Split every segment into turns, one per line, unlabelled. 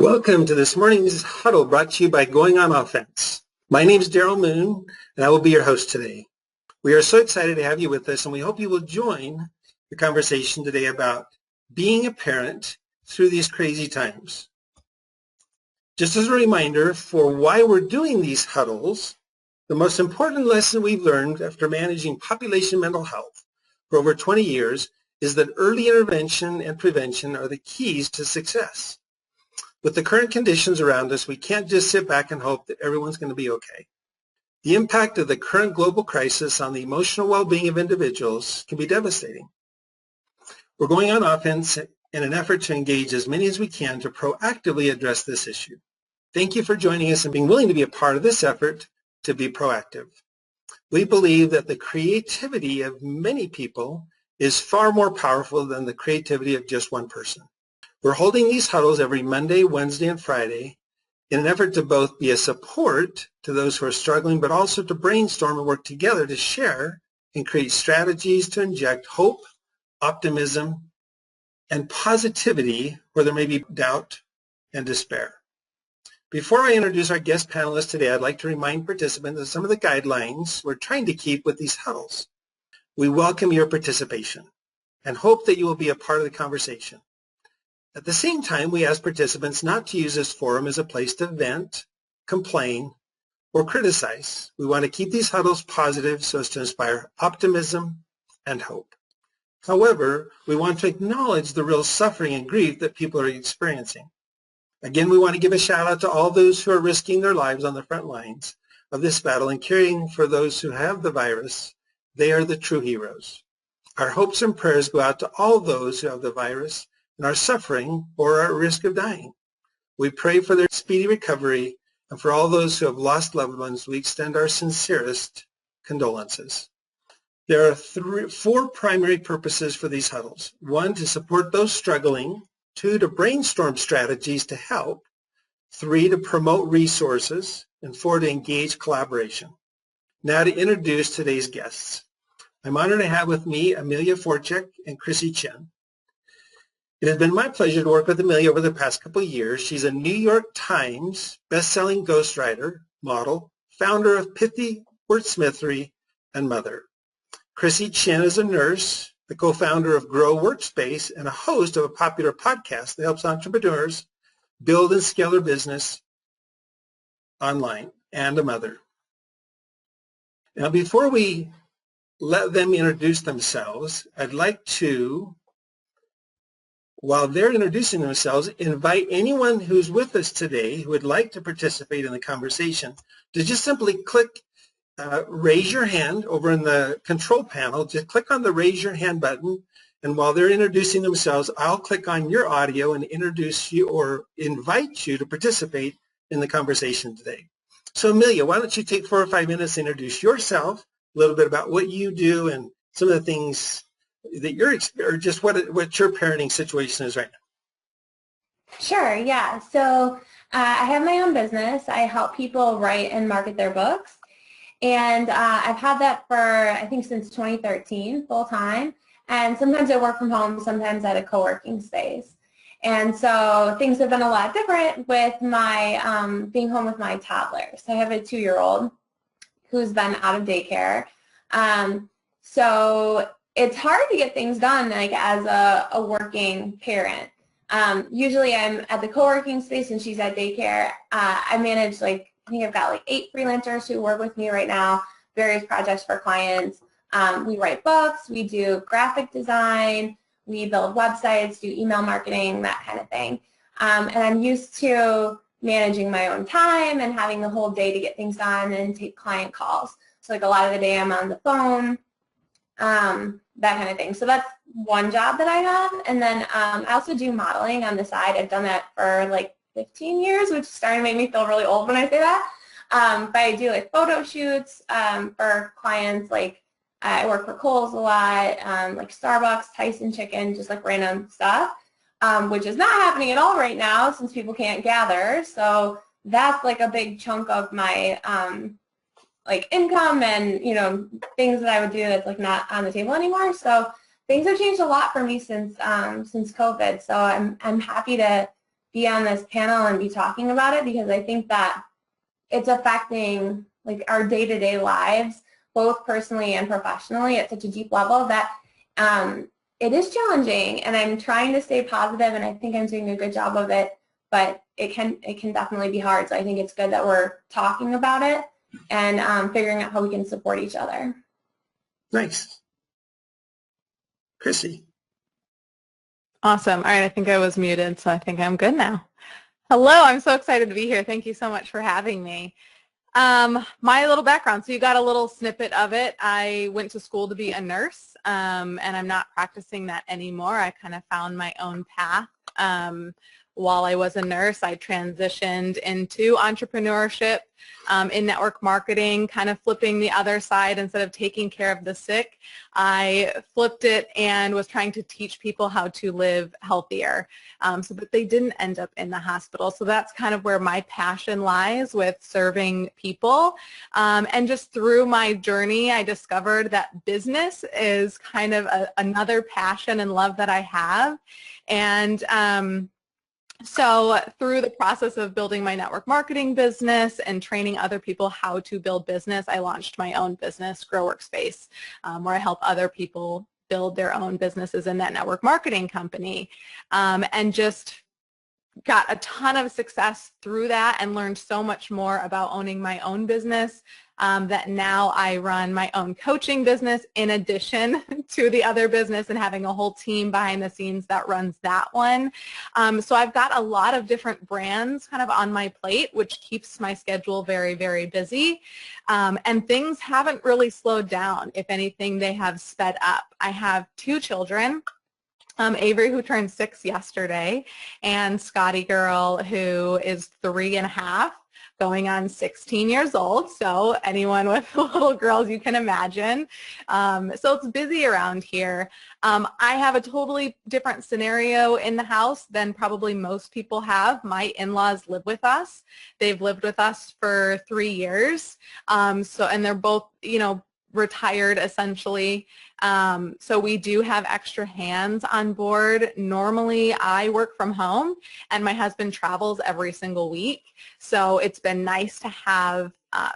Welcome to this morning's huddle brought to you by Going on Offense. My name is Daryl Moon, and I will be your host today. We are so excited to have you with us, and we hope you will join the conversation today about being a parent through these crazy times. Just as a reminder for why we're doing these huddles, the most important lesson we've learned after managing population mental health for over 20 years is that early intervention and prevention are the keys to success. With the current conditions around us, we can't just sit back and hope that everyone's going to be okay. The impact of the current global crisis on the emotional well-being of individuals can be devastating. We're going on offense in an effort to engage as many as we can to proactively address this issue. Thank you for joining us and being willing to be a part of this effort to be proactive. We believe that the creativity of many people is far more powerful than the creativity of just one person. We're holding these huddles every Monday, Wednesday, and Friday in an effort to both be a support to those who are struggling, but also to brainstorm and work together to share and create strategies to inject hope, optimism, and positivity where there may be doubt and despair. Before I introduce our guest panelists today, I'd like to remind participants of some of the guidelines we're trying to keep with these huddles. We welcome your participation and hope that you will be a part of the conversation. At the same time, we ask participants not to use this forum as a place to vent, complain, or criticize. We want to keep these huddles positive so as to inspire optimism and hope. However, we want to acknowledge the real suffering and grief that people are experiencing. Again, we want to give a shout out to all those who are risking their lives on the front lines of this battle and caring for those who have the virus. They are the true heroes. Our hopes and prayers go out to all those who have the virus and are suffering or are at risk of dying. We pray for their speedy recovery, and for all those who have lost loved ones, we extend our sincerest condolences. There are four primary purposes for these huddles. One, to support those struggling. Two, to brainstorm strategies to help. Three, to promote resources. And four, to engage collaboration. Now to introduce today's guests. I'm honored to have with me Amelia Forchek and Chrissy Chen. It has been my pleasure to work with Amelia over the past couple of years. She's a New York Times best-selling ghostwriter, model, founder of Pithy Wordsmithery, and mother. Chrissy Chen is a nurse, the co-founder of Grow Workspace, and a host of a popular podcast that helps entrepreneurs build and scale their business online, and a mother. Now, before we let them introduce themselves, I'd like to, while they're introducing themselves, invite anyone who's with us today who would like to participate in the conversation to just simply click raise your hand over in the control panel. Just click on the raise your hand button, and while they're introducing themselves, I'll click on your audio and introduce you or invite you to participate in the conversation today. So Amelia, why don't you take 4 or 5 minutes to introduce yourself, a little bit about what you do and some of the things that you're, or just what your parenting situation is right now.
Sure, yeah. So I have my own business. I help people write and market their books. And I've had that for, I think, since 2013, full time. And sometimes I work from home, sometimes at a co-working space. And so things have been a lot different with my being home with my toddler. So I have a 2-year-old who's been out of daycare. So it's hard to get things done like as a working parent. Usually I'm at the co-working space and she's at daycare. I manage I think I've got 8 freelancers who work with me right now, various projects for clients. We write books, we do graphic design, we build websites, do email marketing, that kind of thing. And I'm used to managing my own time and having the whole day to get things done and take client calls. So a lot of the day I'm on the phone, that kind of thing. So that's one job that I have. And then I also do modeling on the side. I've done that for 15 years, which is starting to make me feel really old when I say that. But I do photo shoots for clients. I work for Kohl's a lot, Starbucks, Tyson Chicken, just random stuff, which is not happening at all right now since people can't gather. So that's a big chunk of my income and, things that I would do that's not on the table anymore. So things have changed a lot for me since COVID. So I'm happy to be on this panel and be talking about it, because I think that it's affecting like our day-to-day lives, both personally and professionally, at such a deep level that it is challenging, and I'm trying to stay positive, and I think I'm doing a good job of it, but it can definitely be hard. So I think it's good that we're talking about it and figuring out how we can support each other.
Nice. Chrissy.
Awesome. All right, I think I was muted, so I think I'm good now. Hello, I'm so excited to be here. Thank you so much for having me. My little background, so you got a little snippet of it. I went to school to be a nurse, and I'm not practicing that anymore. I kind of found my own path. While I was a nurse, I transitioned into entrepreneurship in network marketing, kind of flipping the other side. Instead of taking care of the sick, I flipped it and was trying to teach people how to live healthier so that they didn't end up in the hospital. So that's kind of where my passion lies, with serving people. And just through my journey, I discovered that business is kind of another passion and love that I have. And so through the process of building my network marketing business and training other people how to build business, I launched my own business, Grow Workspace, where I help other people build their own businesses in that network marketing company, and just got a ton of success through that and learned so much more about owning my own business that now I run my own coaching business in addition to the other business, and having a whole team behind the scenes that runs that one. So I've got a lot of different brands kind of on my plate, which keeps my schedule very, very busy. And things haven't really slowed down. If anything, they have sped up. I have 2 children. Avery, who turned 6 yesterday, and Scotty girl, who is 3.5, going on 16 years old. So anyone with little girls, you can imagine. So it's busy around here. I have a totally different scenario in the house than probably most people have. My in-laws live with us. They've lived with us for 3 years. And they're both, retired essentially. So we do have extra hands on board. Normally I work from home and my husband travels every single week. So it's been nice to have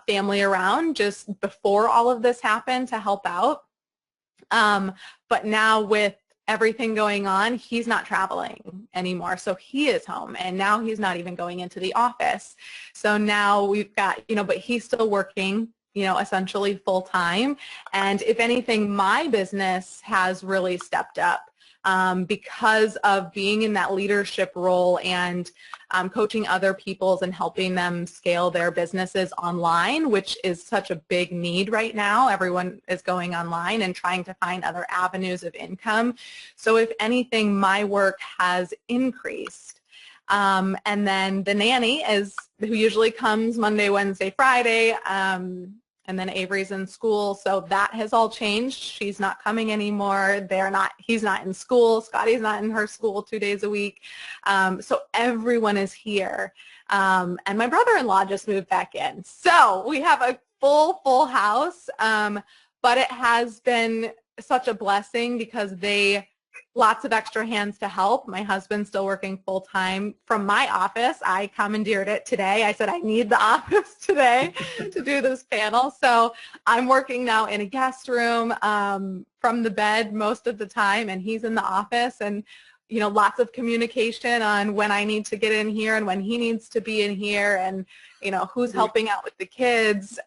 family around just before all of this happened to help out. But now with everything going on, he's not traveling anymore. So he is home, and now he's not even going into the office. So now we've got, but he's still working, essentially full time. And if anything, my business has really stepped up because of being in that leadership role and coaching other people's and helping them scale their businesses online, which is such a big need right now. Everyone is going online and trying to find other avenues of income. So if anything, my work has increased. And then the nanny who usually comes Monday, Wednesday, Friday, and then Avery's in school, so that has all changed. She's not coming anymore. He's not in school. Scotty's not in her school 2 days a week. So everyone is here. And my brother-in-law just moved back in. So we have a full house, but it has been such a blessing because lots of extra hands to help. My husband's still working full-time from my office. I commandeered it today. I said I need the office today to do this panel. So I'm working now in a guest room from the bed most of the time, and he's in the office, and lots of communication on when I need to get in here and when he needs to be in here, and who's helping out with the kids.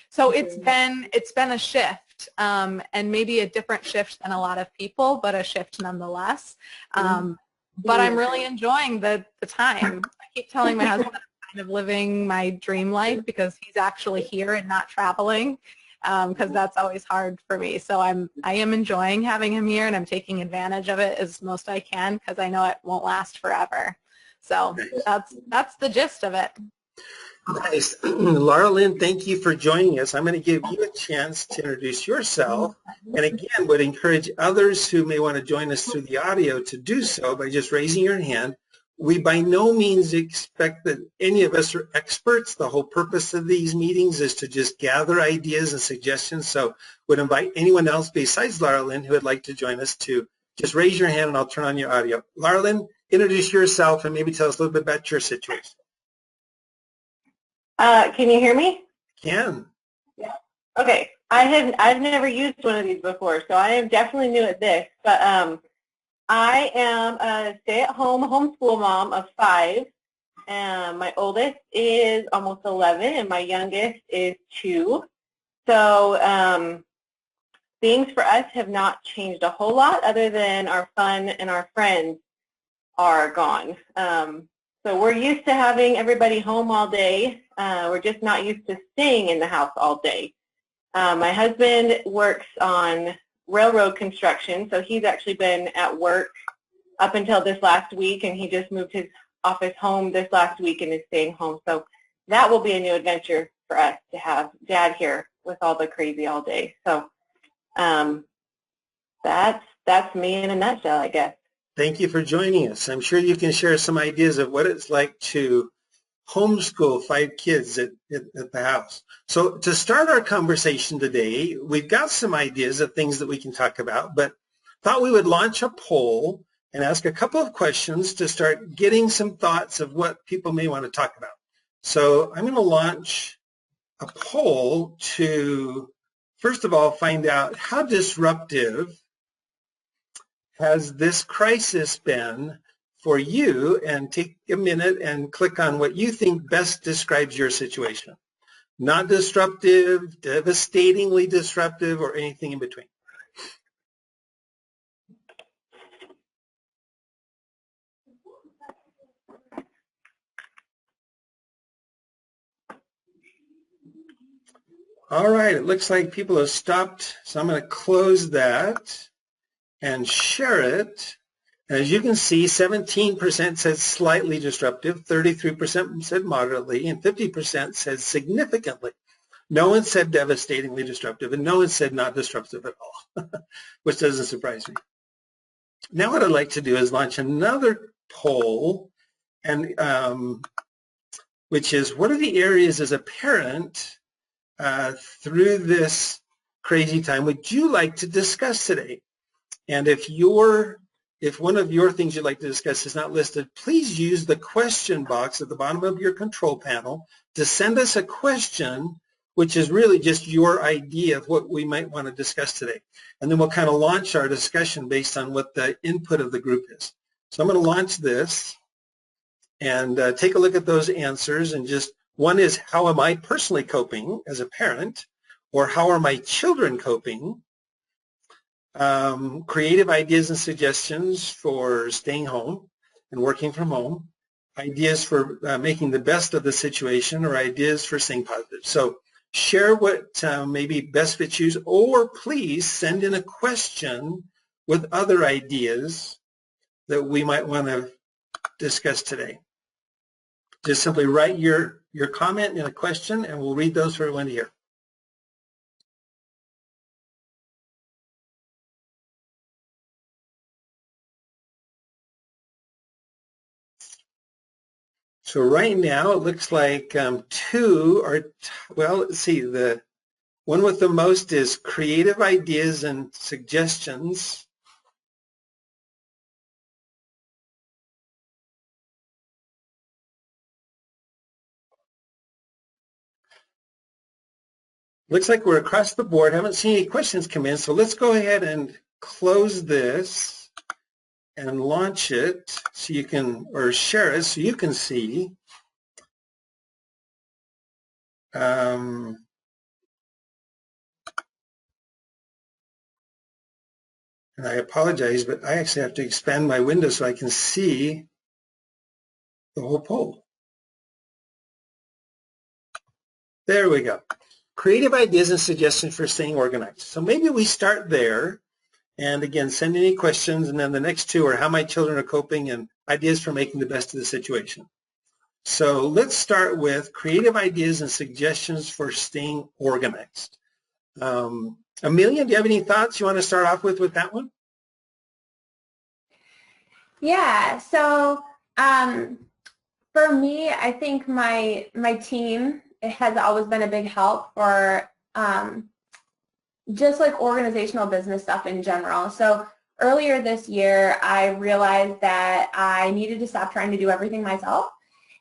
So it's been a shift. And maybe a different shift than a lot of people, but a shift nonetheless. But I'm really enjoying the time. I keep telling my husband that I'm kind of living my dream life because he's actually here and not traveling, because that's always hard for me. So I am enjoying having him here, and I'm taking advantage of it as most I can because I know it won't last forever. So that's the gist of it.
Nice. Laura Lynn, thank you for joining us. I'm going to give you a chance to introduce yourself, and again would encourage others who may want to join us through the audio to do so by just raising your hand. We by no means expect that any of us are experts. The whole purpose of these meetings is to just gather ideas and suggestions, so would invite anyone else besides Laura Lynn who would like to join us to just raise your hand and I'll turn on your audio. Laura Lynn, introduce yourself and maybe tell us a little bit about your situation.
Can you hear me?
Can.
Yeah. Okay. I've never used one of these before, so I am definitely new at this. But I am a stay-at-home homeschool mom of 5. My oldest is almost 11, and my youngest is 2. So things for us have not changed a whole lot, other than our fun and our friends are gone. So we're used to having everybody home all day. We're just not used to staying in the house all day. My husband works on railroad construction, so he's actually been at work up until this last week, and he just moved his office home this last week and is staying home. So that will be a new adventure for us to have Dad here with all the crazy all day. So that's me in a nutshell, I guess.
Thank you for joining us. I'm sure you can share some ideas of what it's like to homeschool 5 kids at the house. So to start our conversation today, we've got some ideas of things that we can talk about, but thought we would launch a poll and ask a couple of questions to start getting some thoughts of what people may want to talk about. So I'm going to launch a poll to, first of all, find out how disruptive has this crisis been for you, and take a minute and click on what you think best describes your situation. Not disruptive, devastatingly disruptive, or anything in between. All right, it looks like people have stopped, so I'm going to close that and share it. As you can see, 17% said slightly disruptive, 33% said moderately, and 50% said significantly. No one said devastatingly disruptive, and no one said not disruptive at all, which doesn't surprise me. Now what I'd like to do is launch another poll, and which is, what are the areas as a parent through this crazy time would you like to discuss today? And if one of your things you'd like to discuss is not listed, please use the question box at the bottom of your control panel to send us a question, which is really just your idea of what we might want to discuss today. And then we'll kind of launch our discussion based on what the input of the group is. So I'm going to launch this and take a look at those answers. And just one is, how am I personally coping as a parent? Or how are my children coping? Creative ideas and suggestions for staying home and working from home, ideas for making the best of the situation, or ideas for staying positive. So share what maybe best fits you, or please send in a question with other ideas that we might want to discuss today. Just simply write your comment in a question, and we'll read those for everyone to hear. So right now it looks like 2 are, well, let's see, the one with the most is creative ideas and suggestions. Looks like we're across the board. Haven't seen any questions come in, so let's go ahead and close this and launch it so you can, or share it so you can see. And I apologize, but I actually have to expand my window so I can see the whole poll. There we go. Creative ideas and suggestions for staying organized. So maybe we start there. And again, send any questions. And then the next 2 are how my children are coping and ideas for making the best of the situation. So let's start with creative ideas and suggestions for staying organized. Amelia, do you have any thoughts you want to start off with that one?
Yeah, so for me, I think my team, it has always been a big help for just like organizational business stuff in general. So earlier this year, I realized that I needed to stop trying to do everything myself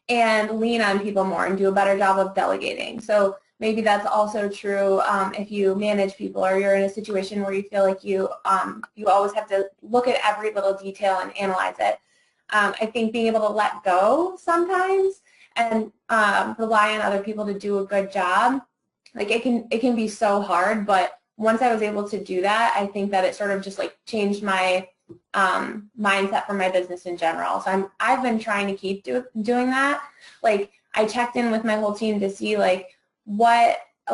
and lean on people more and do a better job of delegating. So maybe that's also true if you manage people or you're in a situation where you feel like you always have to look at every little detail and analyze it. I think being able to let go sometimes and rely on other people to do a good job, like it can be so hard, but once I was able to do that, I think that it sort of just like changed my mindset for my business in general. So I've been trying to keep doing that. Like I checked in with my whole team to see like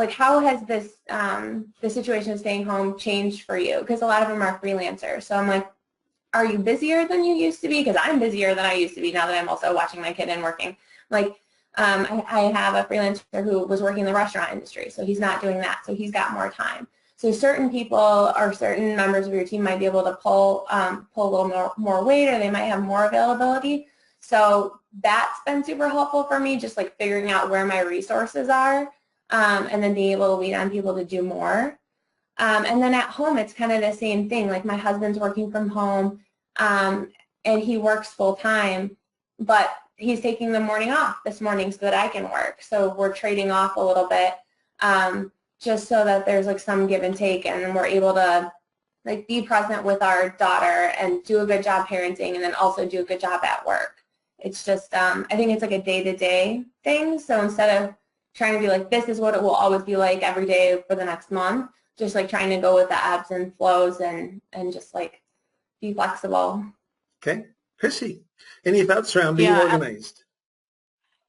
how has this the situation of staying home changed for you? Because a lot of them are freelancers. So I'm like, are you busier than you used to be? Because I'm busier than I used to be now that I'm also watching my kid and working. Like I have a freelancer who was working in the restaurant industry, so he's not doing that. So he's got more time. So certain people or certain members of your team might be able to pull a little more weight, or they might have more availability. So that's been super helpful for me, just like figuring out where my resources are, and then being able to lean on people to do more. And then at home, it's kind of the same thing. Like my husband's working from home, and he works full time, but he's taking the morning off this morning so that I can work. So we're trading off a little bit, just so that there's like some give and take, and we're able to like be present with our daughter and do a good job parenting, and then also do a good job at work. It's just, I think it's like a day-to-day thing. So instead of trying to be like, this is what it will always be like every day for the next month, just like trying to go with the ebbs and flows and just like be flexible.
Okay. Chrissy, any thoughts around being organized?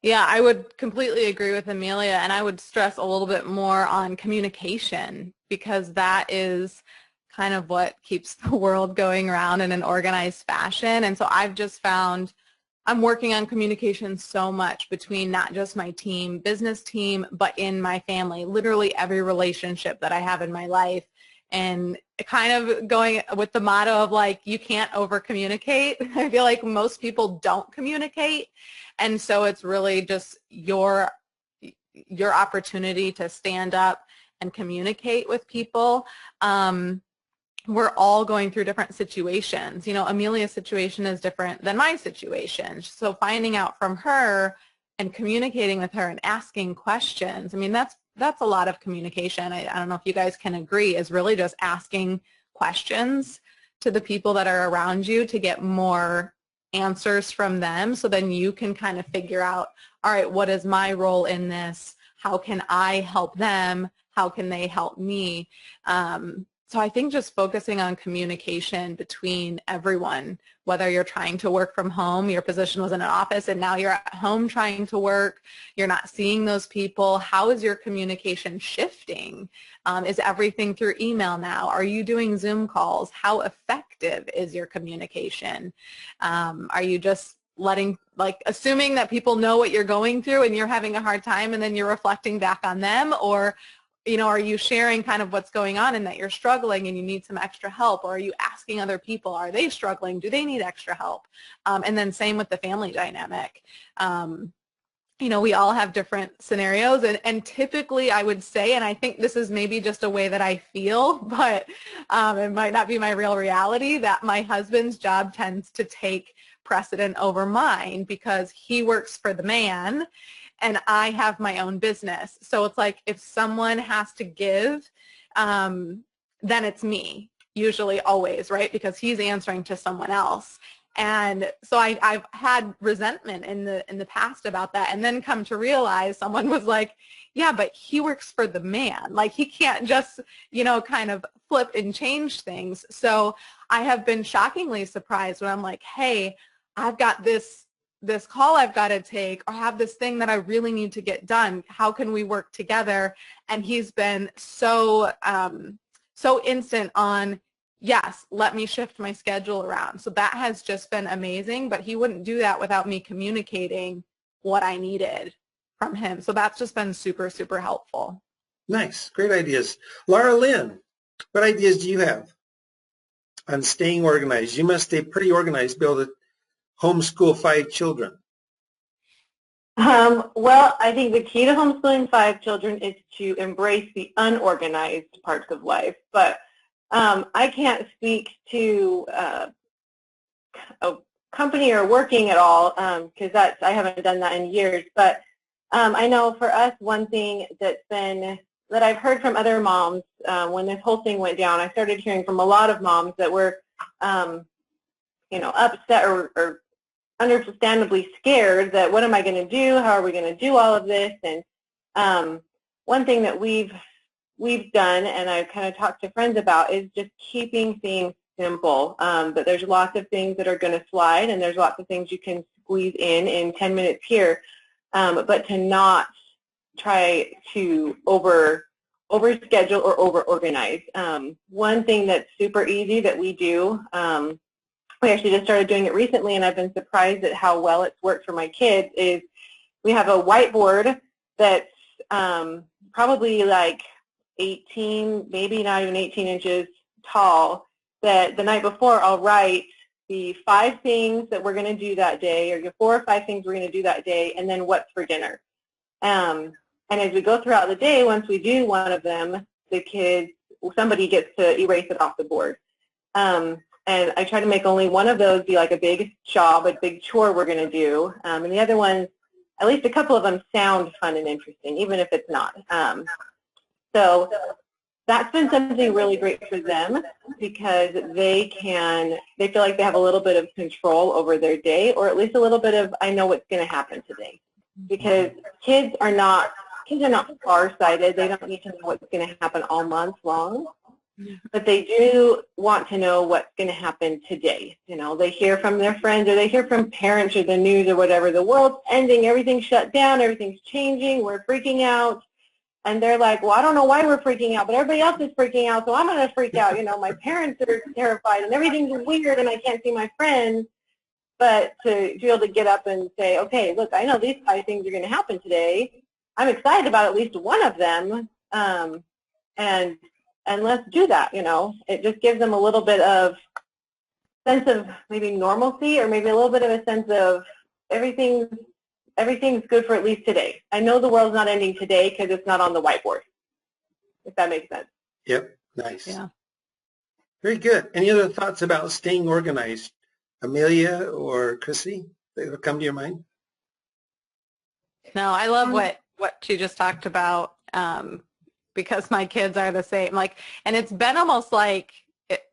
Yeah, I would completely agree with Amelia, and I would stress a little bit more on communication, because that is kind of what keeps the world going around in an organized fashion. And so I've just found I'm working on communication so much between not just my team, business team, but in my family, literally every relationship that I have in my life. And kind of going with the motto of like, you can't over communicate. I feel like most people don't communicate. And so it's really just your opportunity to stand up and communicate with people. We're all going through different situations. You know, Amelia's situation is different than my situation. So finding out from her and communicating with her and asking questions, I mean, that's a lot of communication. I don't know if you guys can agree, is really just asking questions to the people that are around you to get more answers from them, so then you can kind of figure out, all right, what is my role in this? How can I help them? How can they help me? So I think just focusing on communication between everyone, whether you're trying to work from home, your position was in an office and now you're at home trying to work, you're not seeing those people, how is your communication shifting? Is everything through email now? Are you doing Zoom calls? How effective is your communication? Are you just assuming that people know what you're going through and you're having a hard time and then you're reflecting back on them? Or you know, are you sharing kind of what's going on and that you're struggling and you need some extra help? Or are you asking other people, are they struggling? Do they need extra help? And then same with the family dynamic. You know, we all have different scenarios, and typically I would say, and I think this is maybe just a way that I feel, but it might not be my real reality, that my husband's job tends to take precedent over mine because he works for the man and I have my own business. So it's like if someone has to give, then it's me, usually always, right? Because he's answering to someone else. And so I've had resentment in the past about that, and then come to realize someone was like, yeah, but he works for the man. Like he can't just, you know, kind of flip and change things. So I have been shockingly surprised when I'm like, hey, I've got this call I've got to take, or have this thing that I really need to get done. How can we work together? And he's been so instant on, yes, let me shift my schedule around. So that has just been amazing, but he wouldn't do that without me communicating what I needed from him. So that's just been super, super helpful.
Nice. Great ideas. Laura Lynn, what ideas do you have on staying organized? You must stay pretty organized to be able to homeschool 5 children.
Well, I think the key to homeschooling 5 children is to embrace the unorganized parts of life. But I can't speak to a company or working at all because I haven't done that in years. But I know for us, one thing that I've heard from other moms when this whole thing went down, I started hearing from a lot of moms that were, upset or understandably scared that what am I going to do? How are we going to do all of this? And one thing that we've done, and I've kind of talked to friends about, is just keeping things simple. But there's lots of things that are going to slide, and there's lots of things you can squeeze in 10 minutes here, but to not try to overschedule or over-organize. One thing that's super easy that we do, we actually just started doing it recently, and I've been surprised at how well it's worked for my kids, is we have a whiteboard that's probably like 18, maybe not even 18 inches tall, that the night before I'll write the 5 things that we're going to do that day, or the 4 or 5 things we're going to do that day, and then what's for dinner. And as we go throughout the day, once we do one of them, somebody gets to erase it off the board. And I try to make only one of those be like a big job, a big chore we're going to do. And the other ones, at least a couple of them, sound fun and interesting, even if it's not. So that's been something really great for them, because they feel like they have a little bit of control over their day, or at least a little bit of, I know what's going to happen today. Because kids are not far-sighted. They don't need to know what's going to happen all month long, but they do want to know what's going to happen today. They hear from their friends, or they hear from parents or the news or whatever, the world's ending, everything's shut down, everything's changing, we're freaking out. And they're like, well, I don't know why we're freaking out, but everybody else is freaking out, so I'm going to freak out. My parents are terrified, and everything's weird, and I can't see my friends. But to be able to get up and say, okay, look, I know these 5 things are going to happen today. I'm excited about at least one of them, and let's do that. It just gives them a little bit of sense of maybe normalcy, or maybe a little bit of a sense of everything's good for at least today. I know the world's not ending today because it's not on the whiteboard, if that makes sense.
Yep, nice.
Yeah.
Very good. Any other thoughts about staying organized? Amelia or Chrissy, that will come to your mind?
No, I love what she just talked about, because my kids are the same. And it's been almost like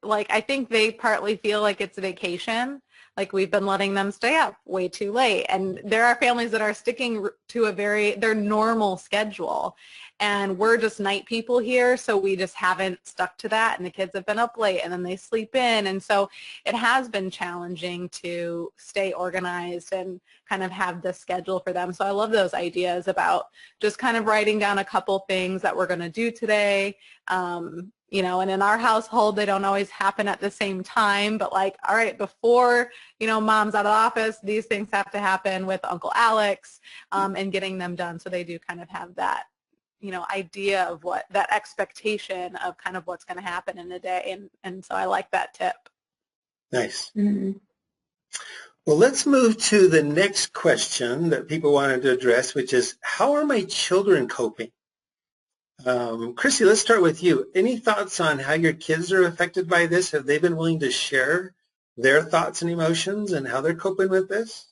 I think they partly feel like it's a vacation. Like we've been letting them stay up way too late. And there are families that are sticking to their normal schedule. And we're just night people here, so we just haven't stuck to that. And the kids have been up late, and then they sleep in. And so it has been challenging to stay organized and kind of have the schedule for them. So I love those ideas about just kind of writing down a couple things that we're going to do today. And in our household, they don't always happen at the same time, but all right, before, mom's out of the office, these things have to happen with Uncle Alex, and getting them done. So they do kind of have that, idea of that expectation of kind of what's going to happen in a day. And so I like that tip.
Nice.
Mm-hmm.
Well, let's move to the next question that people wanted to address, which is, how are my children coping? Chrissy, let's start with you. Any thoughts on how your kids are affected by this? Have they been willing to share their thoughts and emotions and how they're coping with this?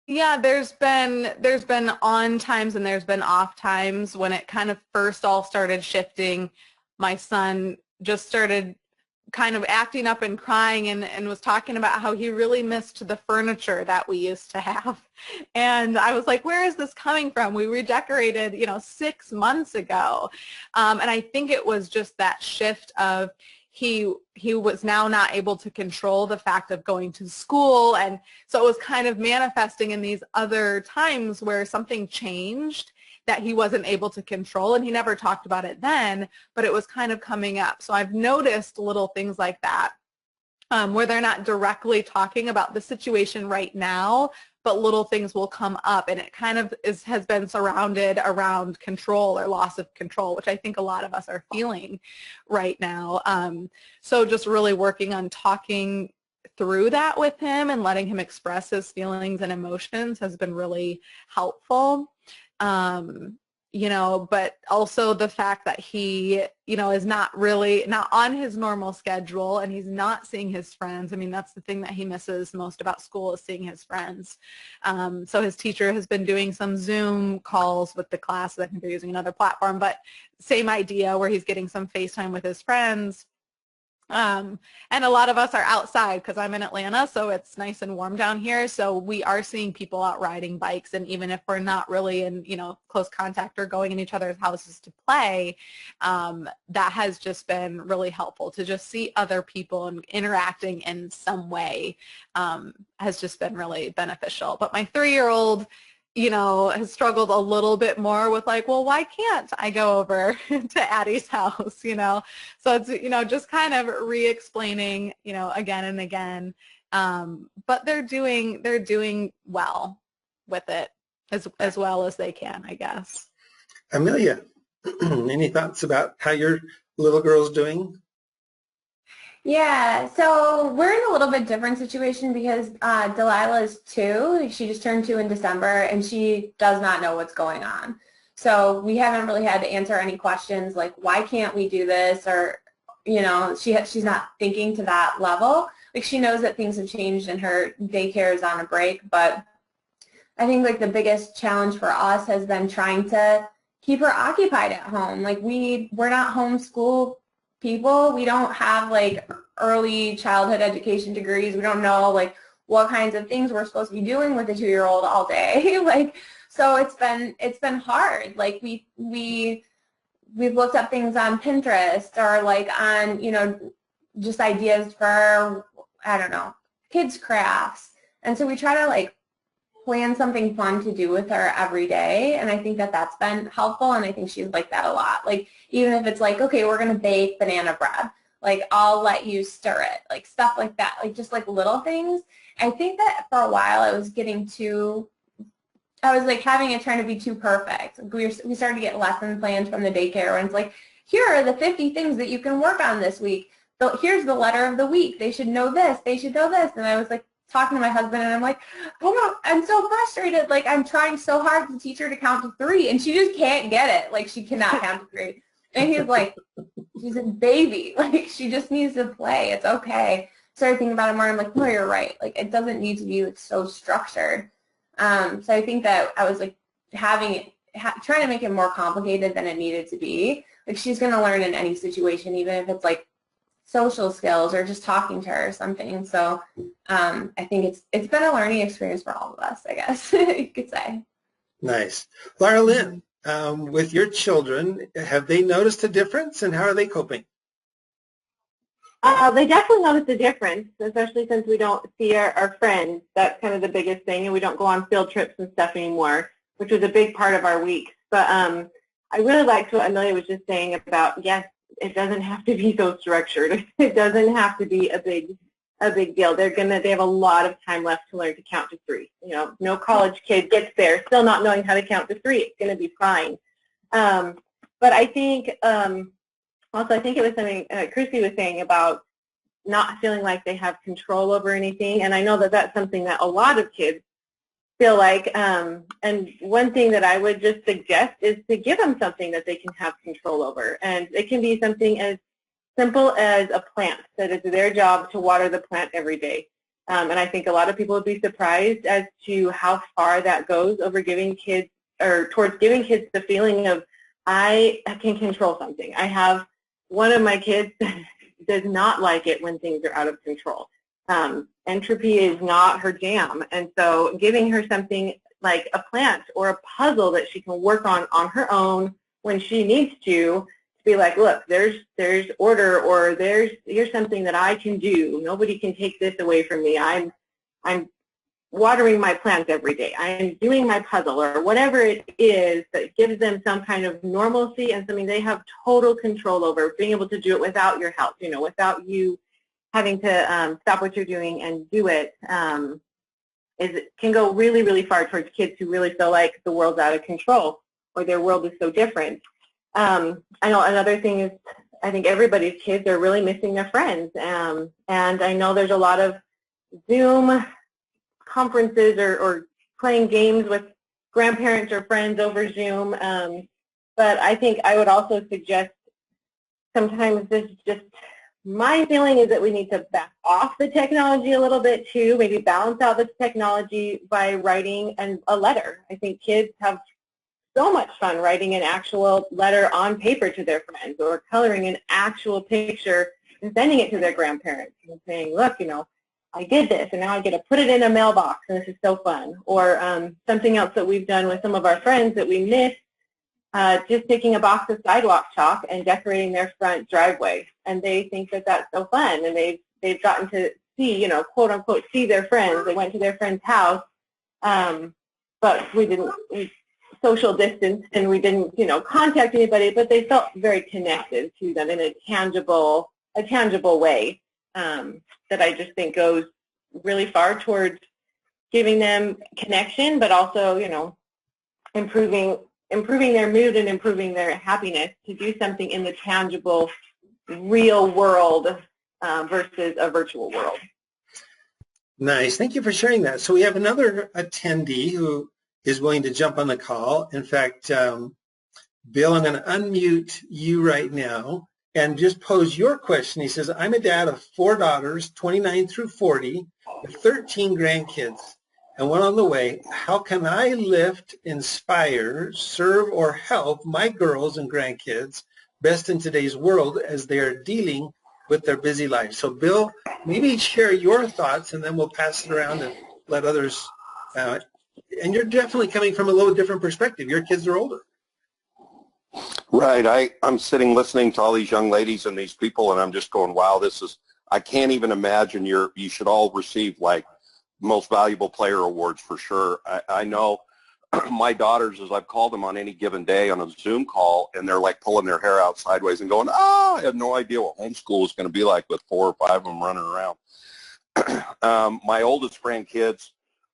Yeah, there's been on times and there's been off times. When it kind of first all started shifting, my son just started kind of acting up and crying and was talking about how he really missed the furniture that we used to have. And I was like, where is this coming from? We redecorated, 6 months ago. And I think it was just that shift of he was now not able to control the fact of going to school. And so it was kind of manifesting in these other times where something changed that he wasn't able to control, and he never talked about it then, but it was kind of coming up. So I've noticed little things like that, where they're not directly talking about the situation right now, but little things will come up, and it kind of has been surrounded around control or loss of control, which I think a lot of us are feeling right now. So just really working on talking through that with him and letting him express his feelings and emotions has been really helpful. but also the fact that he, is not on his normal schedule and he's not seeing his friends. I mean, that's the thing that he misses most about school is seeing his friends. So his teacher has been doing some Zoom calls with the class. I think they're using another platform, but same idea where he's getting some FaceTime with his friends. And a lot of us are outside because I'm in Atlanta, so it's nice and warm down here. So we are seeing people out riding bikes, and even if we're not really in, close contact or going in each other's houses to play, that has just been really helpful to just see other people and interacting in some way has just been really beneficial. But my 3-year-old, has struggled a little bit more with like, well, why can't I go over to Addie's house, So it's, just kind of re-explaining, again and again. But they're doing well with it as well as they can, I guess.
Amelia, any thoughts about how your little girl's doing?
Yeah, so we're in a little bit different situation because Delilah is 2. She just turned 2 in December, and she does not know what's going on. So we haven't really had to answer any questions like, why can't we do this? Or, she's not thinking to that level. Like, she knows that things have changed and her daycare is on a break, but I think, like, the biggest challenge for us has been trying to keep her occupied at home. Like, we're not homeschool people. We don't have like early childhood education degrees. We don't know like what kinds of things we're supposed to be doing with a 2-year-old all day. So it's been hard. Like we've looked up things on Pinterest or like on, just ideas for, I don't know, kids crafts. And so we try to like plan something fun to do with her every day, and I think that that's been helpful, and I think she's like that a lot. Like, even if it's like, okay, we're going to bake banana bread, like, I'll let you stir it, like, stuff like that, like, just, like, little things. I think that for a while I was like, having it trying to be too perfect. We started to get lesson plans from the daycare, and it's like, here are the 50 things that you can work on this week. So here's the letter of the week. They should know this. They should know this. And I was like, talking to my husband, and I'm like, I'm so frustrated. Like, I'm trying so hard to teach her to count to 3, and she just can't get it. Like, she cannot count to 3. And he's like, she's a baby. Like, she just needs to play. It's okay. Started thinking about it more. I'm like, no, you're right. Like, it doesn't need to be like so structured. So I think that I was like trying to make it more complicated than it needed to be. Like, she's going to learn in any situation, even if it's like social skills or just talking to her or something. So I think it's been a learning experience for all of us, I guess you could say.
Nice. Laura Lynn, with your children, have they noticed a difference, and how are they coping?
They definitely notice a difference, especially since we don't see our friends. That's kind of the biggest thing, and we don't go on field trips and stuff anymore, which was a big part of our week. But I really liked what Amelia was just saying about, yes, it doesn't have to be so structured. It doesn't have to be a big deal. They have a lot of time left to learn to count to 3. No college kid gets there still not knowing how to count to 3. It's going to be fine. But I think also, I think it was something Chrissy was saying about not feeling like they have control over anything, and I know that that's something that a lot of kids feel like, and one thing that I would just suggest is to give them something that they can have control over, and it can be something as simple as a plant, that it's their job to water the plant every day. And I think a lot of people would be surprised as to how far that goes over giving kids, or towards giving kids the feeling of, I can control something. I have one of my kids does not like it when things are out of control. Entropy is not her jam, and so giving her something like a plant or a puzzle that she can work on her own when she needs to be like, look, there's order, or here's something that I can do. Nobody can take this away from me. I'm watering my plants every day. I'm doing my puzzle, or whatever it is that gives them some kind of normalcy and something they have total control over, being able to do it without your help, without you having to stop what you're doing and do it, can go really, really far towards kids who really feel like the world's out of control or their world is so different. I know another thing is, I think everybody's kids are really missing their friends, and I know there's a lot of Zoom conferences or playing games with grandparents or friends over Zoom, but I think I would also suggest sometimes this is just, my feeling is that we need to back off the technology a little bit too, maybe balance out the technology by writing a letter. I think kids have so much fun writing an actual letter on paper to their friends or coloring an actual picture and sending it to their grandparents and saying, look, you know, I did this and now I get to put it in a mailbox and this is so fun. Or something else that we've done with some of our friends that we miss, just taking a box of sidewalk chalk and decorating their front driveway. And they think that that's so fun, and they've gotten to see, you know, quote unquote, see their friends. They went to their friend's house, but we social distance and we didn't, you know, contact anybody, but they felt very connected to them in a tangible way that I just think goes really far towards giving them connection, but also, you know, improving their mood and improving their happiness to do something in the tangible, real world versus a virtual world.
Nice. Thank you for sharing that. So we have another attendee who is willing to jump on the call. In fact, Bill, I'm going to unmute you right now and just pose your question. He says, I'm a dad of 4 daughters, 29 through 40, with 13 grandkids, and one on the way. How can I lift, inspire, serve, or help my girls and grandkids best in today's world as they are dealing with their busy lives? So, Bill, maybe share your thoughts, and then we'll pass it around and let others. And you're definitely coming from a little different perspective. Your kids are older.
Right. I'm sitting listening to all these young ladies and these people, and I'm just going, wow, I can't even imagine you should all receive like most valuable player awards for sure. I know my daughters, as I've called them on any given day on a Zoom call, and they're like pulling their hair out sideways and going, I had no idea what homeschool was going to be like with 4 or 5 of them running around. My oldest grandkids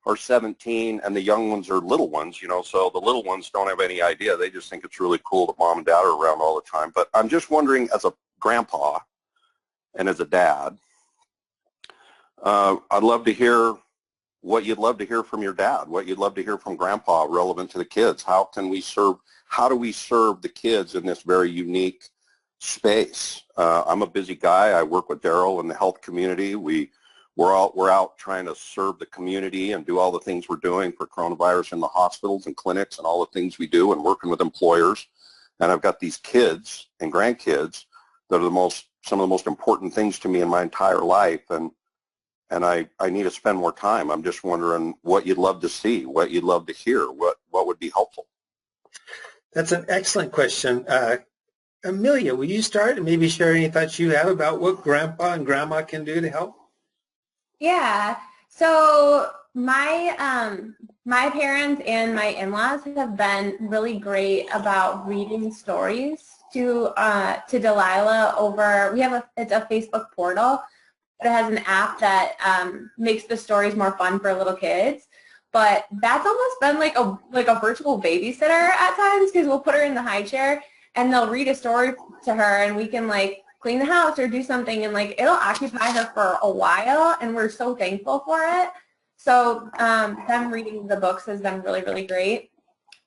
are 17, and the young ones are little ones, you know, so the little ones don't have any idea. They just think it's really cool that mom and dad are around all the time. But I'm just wondering, as a grandpa and as a dad, I'd love to hear what you'd love to hear from your dad, what you'd love to hear from grandpa relevant to the kids. How do we serve the kids in this very unique space? I'm a busy guy. I work with Daryl in the health community. We're out trying to serve the community and do all the things we're doing for coronavirus in the hospitals and clinics and all the things we do, and working with employers. And I've got these kids and grandkids that are some of the most important things to me in my entire life. And I need to spend more time. I'm just wondering what you'd love to see, what you'd love to hear, what would be helpful.
That's an excellent question. Amelia, will you start and maybe share any thoughts you have about what grandpa and grandma can do to help?
Yeah. So my parents and my in-laws have been really great about reading stories to Delilah over. It's a Facebook portal. It has an app that makes the stories more fun for little kids. But that's almost been like a virtual babysitter at times, because we'll put her in the high chair and they'll read a story to her, and we can like clean the house or do something, and like it'll occupy her for a while, and we're so thankful for it. So them reading the books has been really, really great.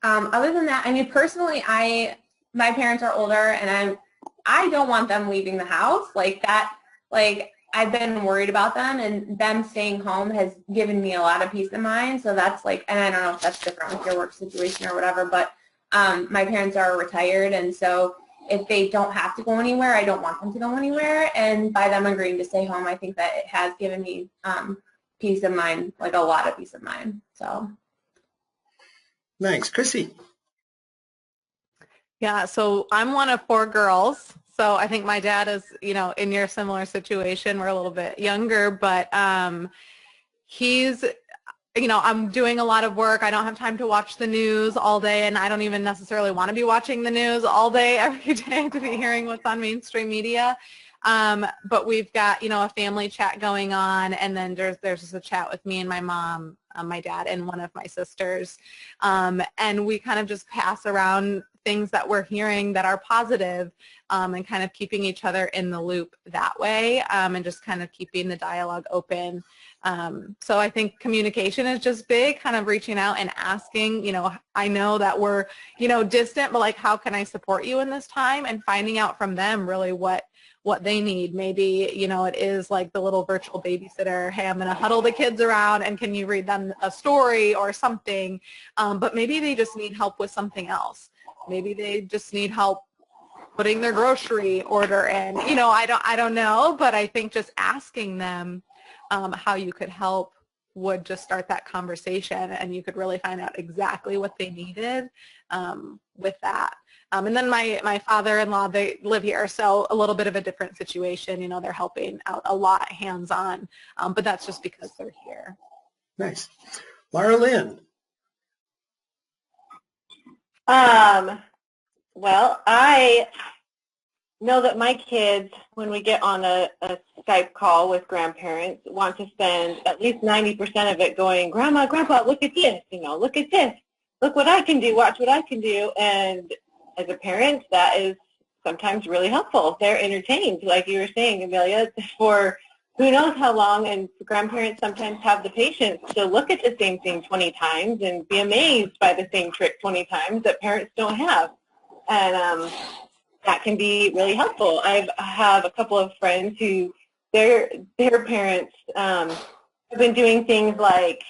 Other than that, I mean, personally, my parents are older, and I don't want them leaving the house like that. Like, I've been worried about them, and them staying home has given me a lot of peace of mind. So that's like, and I don't know if that's different with your work situation or whatever, but my parents are retired, and so if they don't have to go anywhere, I don't want them to go anywhere. And by them agreeing to stay home, I think that it has given me peace of mind, like a lot of peace of mind. So.
Nice. Chrissy.
Yeah, so I'm one of 4 girls. So I think my dad is, you know, in your similar situation. We're a little bit younger, but he's, you know, I'm doing a lot of work. I don't have time to watch the news all day, and I don't even necessarily want to be watching the news all day, every day, to be hearing what's on mainstream media. But we've got, you know, a family chat going on, and then there's just a chat with me and my mom, my dad, and one of my sisters. And we kind of just pass around things that we're hearing that are positive, and kind of keeping each other in the loop that way, and just kind of keeping the dialogue open. So I think communication is just big, kind of reaching out and asking, I know that we're, distant, but like, how can I support you in this time? And finding out from them really what they need. Maybe, it is like the little virtual babysitter, hey, I'm going to huddle the kids around and can you read them a story or something? But maybe they just need help with something else. Maybe they just need help putting their grocery order in. I don't know, but I think just asking them how you could help would just start that conversation, and you could really find out exactly what they needed with that. And then my father-in-law, they live here, so a little bit of a different situation. They're helping out a lot hands-on, but that's just because they're here.
Nice. Laura Lynn.
Well, I know that my kids, when we get on a Skype call with grandparents, want to spend at least 90% of it going, Grandma, Grandpa, look at this, look at this. Look what I can do, watch what I can do. And as a parent, that is sometimes really helpful. They're entertained, like you were saying, Amelia, for who knows how long, and grandparents sometimes have the patience to look at the same thing 20 times and be amazed by the same trick 20 times that parents don't have. And that can be really helpful. I have a couple of friends who their parents have been doing things like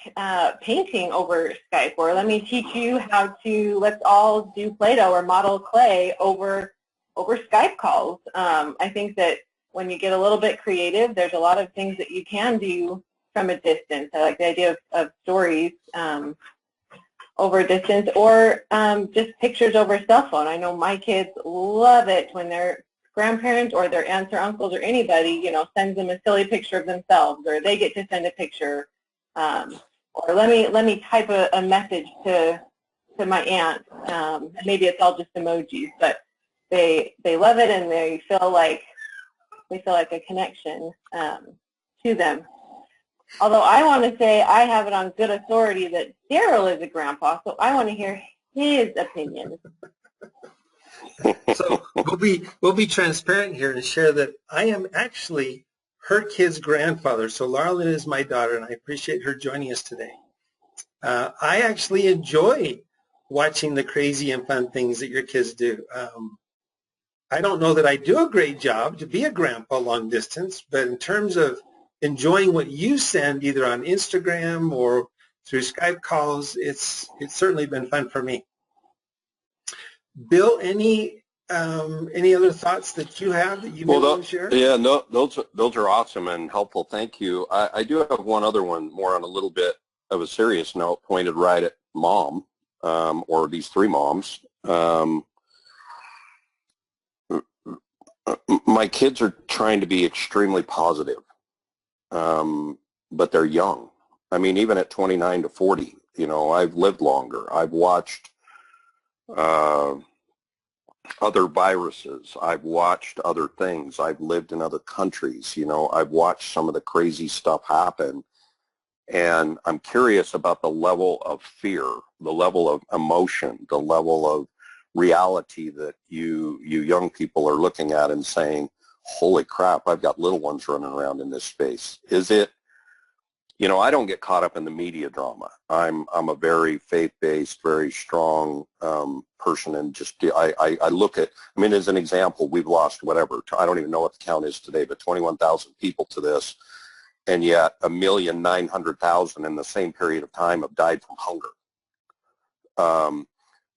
painting over Skype, or let me teach you how to, let's all do Play-Doh or model clay over Skype calls. I think that when you get a little bit creative, there's a lot of things that you can do from a distance. I like the idea of stories over a distance, or just pictures over cell phone. I know my kids love it when their grandparents or their aunts or uncles or anybody, sends them a silly picture of themselves, or they get to send a picture, or let me type a message to my aunt. Maybe it's all just emojis, but they love it, and they feel like a connection to them. Although I want to say I have it on good authority that Daryl is a grandpa, so I want to hear his opinion.
So we'll be transparent here and share that I am actually her kid's grandfather. So Laura Lynn is my daughter, and I appreciate her joining us today. I actually enjoy watching the crazy and fun things that your kids do. I don't know that I do a great job to be a grandpa long distance, but in terms of enjoying what you send either on Instagram or through Skype calls, it's certainly been fun for me. Bill, any other thoughts that you have that you want to share?
Yeah, no, those are awesome and helpful. Thank you. I do have one other one, more on a little bit of a serious note, pointed right at mom, or these three moms. My kids are trying to be extremely positive, but they're young. I mean, even at 29 to 40, I've lived longer. I've watched other viruses. I've watched other things. I've lived in other countries. I've watched some of the crazy stuff happen. And I'm curious about the level of fear, the level of emotion, the level of reality that you young people are looking at and saying, holy crap, I've got little ones running around in this space. Is it, I don't get caught up in the media drama. I'm a very faith-based, very strong person, and just I look at, as an example, we've lost whatever, I don't even know what the count is today, but 21,000 people to this, and yet 1,900,000 in the same period of time have died from hunger.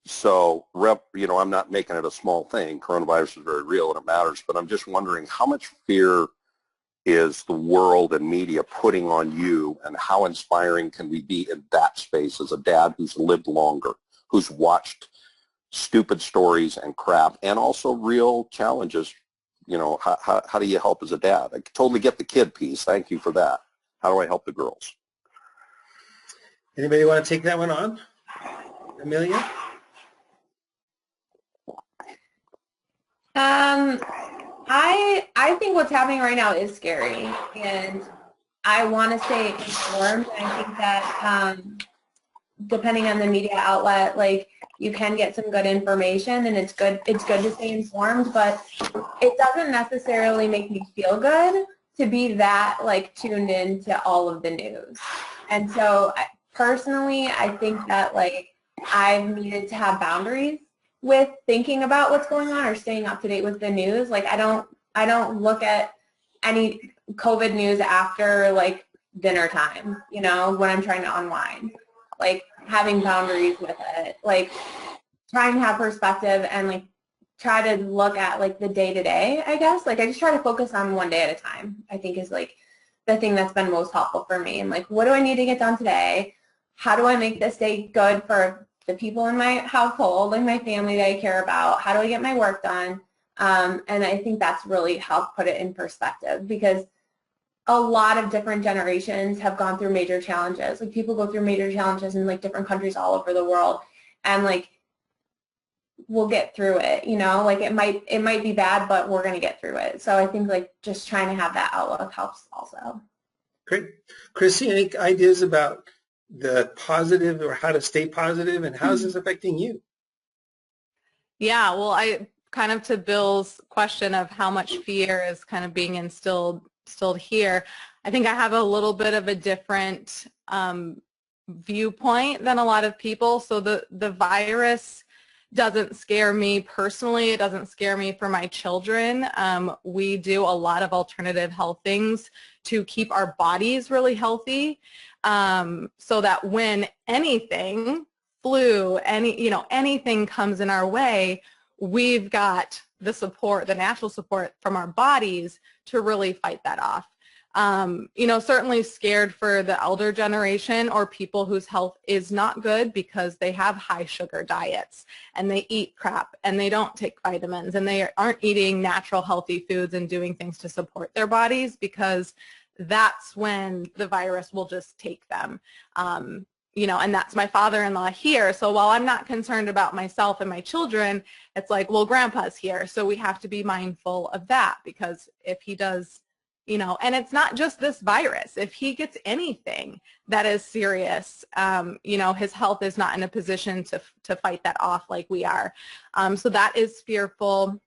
So, I'm not making it a small thing. Coronavirus is very real and it matters, but I'm just wondering how much fear is the world and media putting on you, and how inspiring can we be in that space as a dad who's lived longer, who's watched stupid stories and crap, and also real challenges. How do you help as a dad? I totally get the kid piece. Thank you for that. How do I help the girls?
Anybody want to take that one on? Amelia?
I think what's happening right now is scary, and I want to stay informed. I think that depending on the media outlet, like, you can get some good information, and it's good to stay informed, but it doesn't necessarily make me feel good. to be that like tuned in to all of the news. And so personally, I think that like I've needed to have boundaries with thinking about what's going on or staying up to date with the news. Like I don't look at any COVID news after like dinner time, you know, when I'm trying to unwind. Like having boundaries with it, like trying to have perspective and like try to look at like the day to day, I guess. Like I just try to focus on one day at a time, I think is like the thing that's been most helpful for me. And like, what do I need to get done today? How do I make this day good for the people in my household, like my family that I care about? How do I get my work done? And I think that's really helped put it in perspective, because a lot of different generations have gone through major challenges. Like people go through major challenges in like different countries all over the world, and like we'll get through it, you know, like it might be bad, but we're going to get through it. So I think like just trying to have that outlook helps also.
Great. Chrissy, any ideas about the positive or how to stay positive, and how is this affecting you?
Yeah, well, I kind of to Bill's question of how much fear is kind of being instilled here, I think I have a little bit of a different viewpoint than a lot of people. So the virus doesn't scare me personally. It doesn't scare me for my children. We do a lot of alternative health things to keep our bodies really healthy, so that when anything, flu, anything comes in our way, we've got the support, the natural support from our bodies to really fight that off. Certainly scared for the elder generation or people whose health is not good because they have high sugar diets and they eat crap and they don't take vitamins and they aren't eating natural healthy foods and doing things to support their bodies, because that's when the virus will just take them. And that's my father-in-law here. So while I'm not concerned about myself and my children, it's like, well, grandpa's here. So we have to be mindful of that, because if he does, and it's not just this virus. If he gets anything that is serious, his health is not in a position to fight that off like we are. So that is fearful,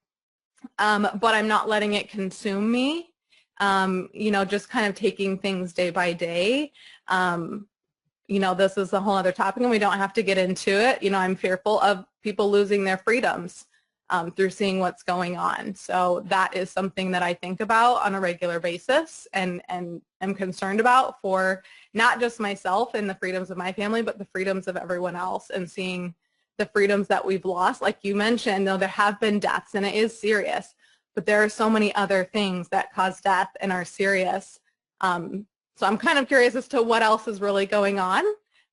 but I'm not letting it consume me, just kind of taking things day by day. This is a whole other topic and we don't have to get into it. I'm fearful of people losing their freedoms through seeing what's going on. So that is something that I think about on a regular basis and am concerned about for not just myself and the freedoms of my family, but the freedoms of everyone else, and seeing the freedoms that we've lost. Like you mentioned, though, there have been deaths and it is serious, but there are so many other things that cause death and are serious. So I'm kind of curious as to what else is really going on.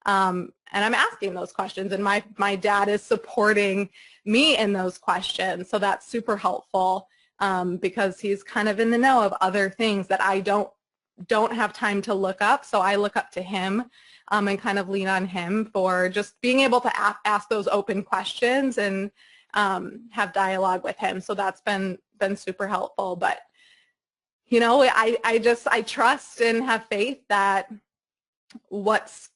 And I'm asking those questions, and my dad is supporting me in those questions. So that's super helpful, because he's kind of in the know of other things that I don't have time to look up. So I look up to him and kind of lean on him for just being able to ask those open questions and have dialogue with him. So that's been super helpful. But I trust and have faith that what's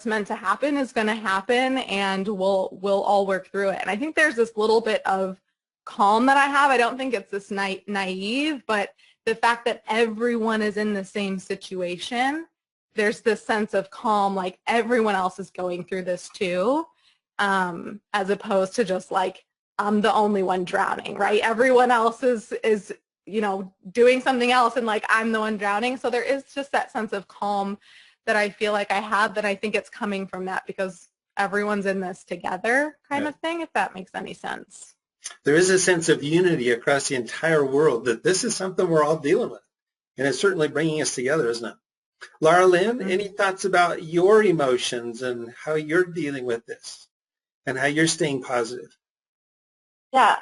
meant to happen is going to happen, and we'll all work through it. And I think there's this little bit of calm that I have. I don't think it's this naive, but the fact that everyone is in the same situation, there's this sense of calm, like everyone else is going through this too, as opposed to just like, I'm the only one drowning, right? Everyone else is doing something else, and like I'm the one drowning. So there is just that sense of calm that I feel like I have, that I think it's coming from that, because everyone's in this together kind of thing, if that makes any sense.
There is a sense of unity across the entire world that this is something we're all dealing with, and it's certainly bringing us together, isn't it? Laura Lynn, any thoughts about your emotions and how you're dealing with this and how you're staying positive?
Yeah,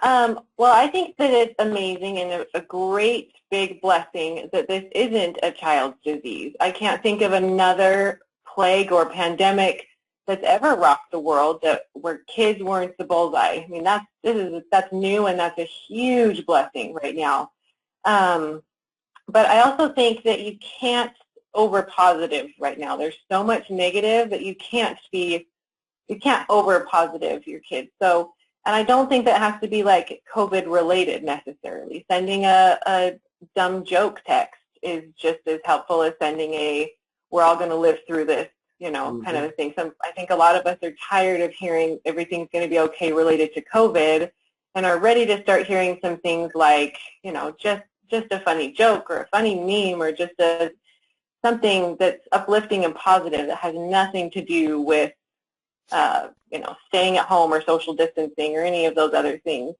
well, I think that it's amazing and a great big blessing that this isn't a child's disease. I can't think of another plague or pandemic that's ever rocked the world where kids weren't the bullseye. I mean, that's new, and that's a huge blessing right now. But I also think that you can't over positive right now. There's so much negative that you can't over positive your kids. So. And I don't think that has to be like COVID related necessarily. Sending a dumb joke text is just as helpful as sending a, we're all going to live through this, you know, kind of a thing. So I think a lot of us are tired of hearing everything's going to be okay related to COVID and are ready to start hearing some things like, you know, just a funny joke or a funny meme or just something that's uplifting and positive that has nothing to do with, you know, staying at home or social distancing or any of those other things.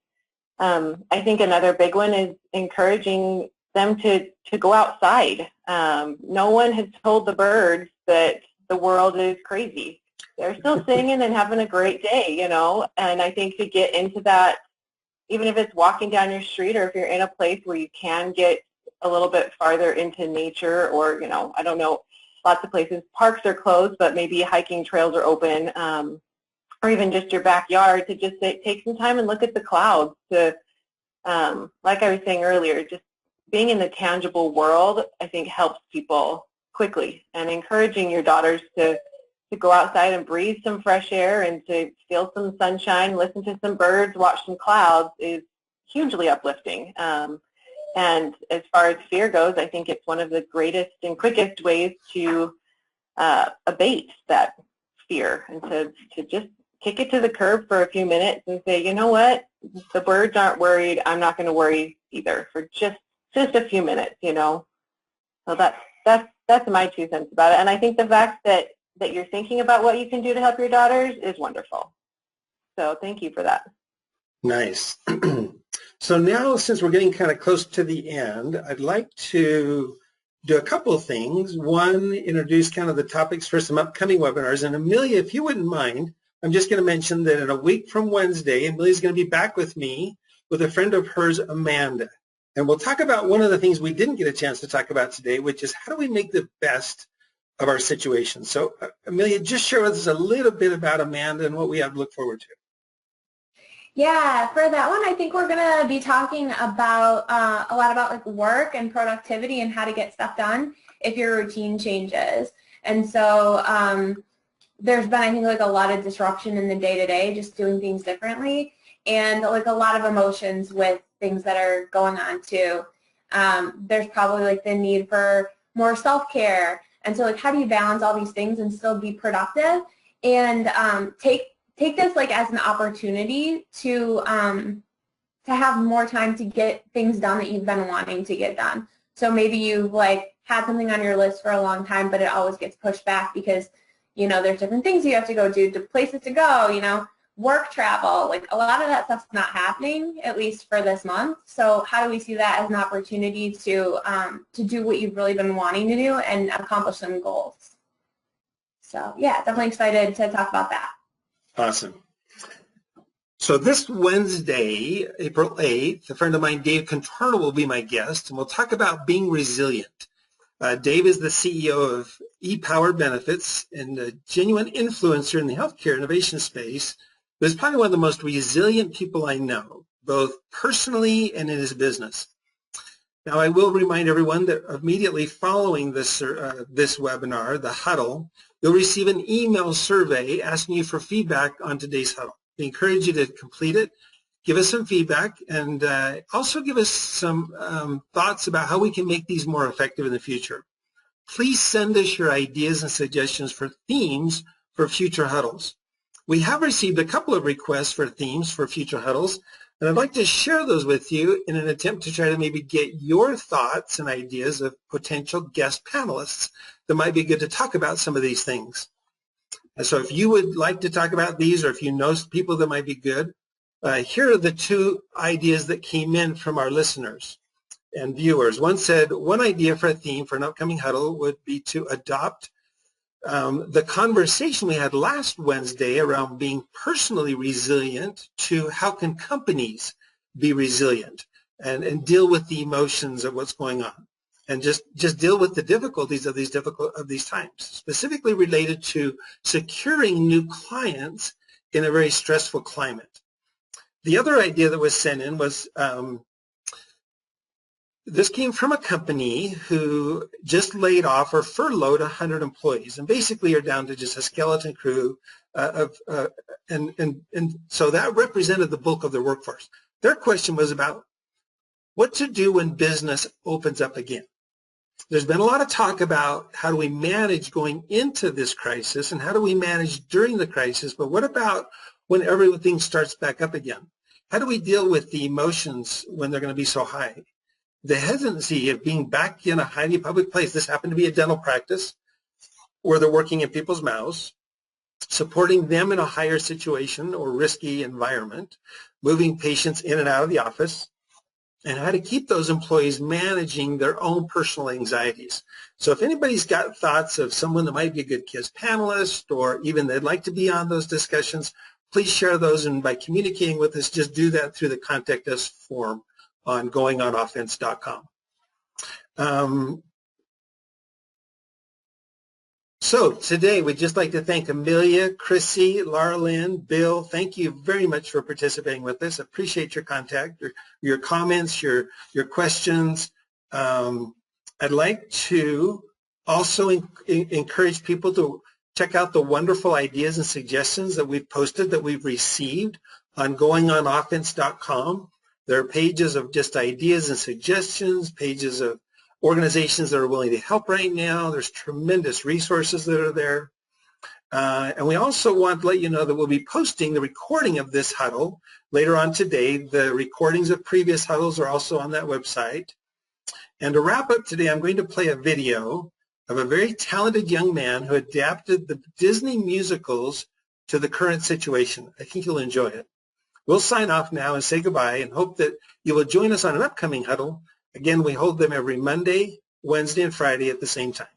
I think another big one is encouraging them to go outside. No one has told the birds that the world is crazy. They're still singing and having a great day, you know, and I think to get into that, even if it's walking down your street or if you're in a place where you can get a little bit farther into nature or, you know, I don't know, lots of places, parks are closed, but maybe hiking trails are open, or even just your backyard, to just take some time and look at the clouds. To, like I was saying earlier, just being in the tangible world, I think, helps people quickly. And encouraging your daughters to go outside and breathe some fresh air and to feel some sunshine, listen to some birds, watch some clouds is hugely uplifting. And as far as fear goes, I think it's one of the greatest and quickest ways to abate that fear and to just kick it to the curb for a few minutes and say, you know what, the birds aren't worried. I'm not going to worry either for just a few minutes, you know. So that's my 2 cents about it. And I think the fact that you're thinking about what you can do to help your daughters is wonderful. So thank you for that.
Nice. So now, since we're getting kind of close to the end, I'd like to do a couple of things. One, introduce kind of the topics for some upcoming webinars. And Amelia, if you wouldn't mind, I'm just going to mention that in a week from Wednesday, Amelia's going to be back with me with a friend of hers, Amanda. And we'll talk about one of the things we didn't get a chance to talk about today, which is how do we make the best of our situation. So Amelia, just share with us a little bit about Amanda and what we have to look forward to.
Yeah, for that one, I think we're going to be talking about a lot about like work and productivity and how to get stuff done if your routine changes. And so there's been, I think, like a lot of disruption in the day-to-day, just doing things differently, and like a lot of emotions with things that are going on too. There's probably like the need for more self-care. And so like how do you balance all these things and still be productive and take this like as an opportunity to have more time to get things done that you've been wanting to get done. So maybe you've like had something on your list for a long time, but it always gets pushed back because, you know, there's different things you have to go do, places to go, you know, work travel, like a lot of that stuff's not happening, at least for this month. So how do we see that as an opportunity to do what you've really been wanting to do and accomplish some goals? So yeah, definitely excited to talk about that.
Awesome. So this Wednesday, April 8th, a friend of mine, Dave Contorno, will be my guest, and we'll talk about being resilient. Dave is the CEO of ePower Benefits and a genuine influencer in the healthcare innovation space, but is probably one of the most resilient people I know, both personally and in his business. Now, I will remind everyone that immediately following this webinar, the Huddle, you'll receive an email survey asking you for feedback on today's Huddle. We encourage you to complete it, give us some feedback, and also give us some thoughts about how we can make these more effective in the future. Please send us your ideas and suggestions for themes for future Huddles. We have received a couple of requests for themes for future Huddles, and I'd like to share those with you in an attempt to try to maybe get your thoughts and ideas of potential guest panelists that might be good to talk about some of these things. And so if you would like to talk about these, or if you know people that might be good, here are the 2 ideas that came in from our listeners and viewers. One said, one idea for a theme for an upcoming Huddle would be to adopt the conversation we had last Wednesday around being personally resilient to how can companies be resilient and deal with the emotions of what's going on and just deal with the difficulties of these times, specifically related to securing new clients in a very stressful climate. The other idea that was sent in was this came from a company who just laid off or furloughed 100 employees and basically are down to just a skeleton crew and so that represented the bulk of their workforce. Their question was about what to do when business opens up again. There's been a lot of talk about how do we manage going into this crisis and how do we manage during the crisis, but what about when everything starts back up again? How do we deal with the emotions when they're going to be so high? The hesitancy of being back in a highly public place. This happened to be a dental practice where they're working in people's mouths, supporting them in a higher situation or risky environment, moving patients in and out of the office, and how to keep those employees managing their own personal anxieties. So if anybody's got thoughts of someone that might be a good KISS panelist or even they'd like to be on those discussions, please share those, and by communicating with us, just do that through the Contact Us form on goingonoffense.com. So today we'd just like to thank Amelia, Chrissy, Laura Lynn, Bill. Thank you very much for participating with us. Appreciate your contact, your comments, your questions. I'd like to also encourage people to check out the wonderful ideas and suggestions that we've posted, that we've received on goingonoffense.com. There are pages of just ideas and suggestions, pages of organizations that are willing to help right now. There's tremendous resources that are there. And we also want to let you know that we'll be posting the recording of this huddle later on today. The recordings of previous huddles are also on that website. And to wrap up today, I'm going to play a video of a very talented young man who adapted the Disney musicals to the current situation. I think you'll enjoy it. We'll sign off now and say goodbye and hope that you will join us on an upcoming huddle. Again, we hold them every Monday, Wednesday, and Friday at the same time.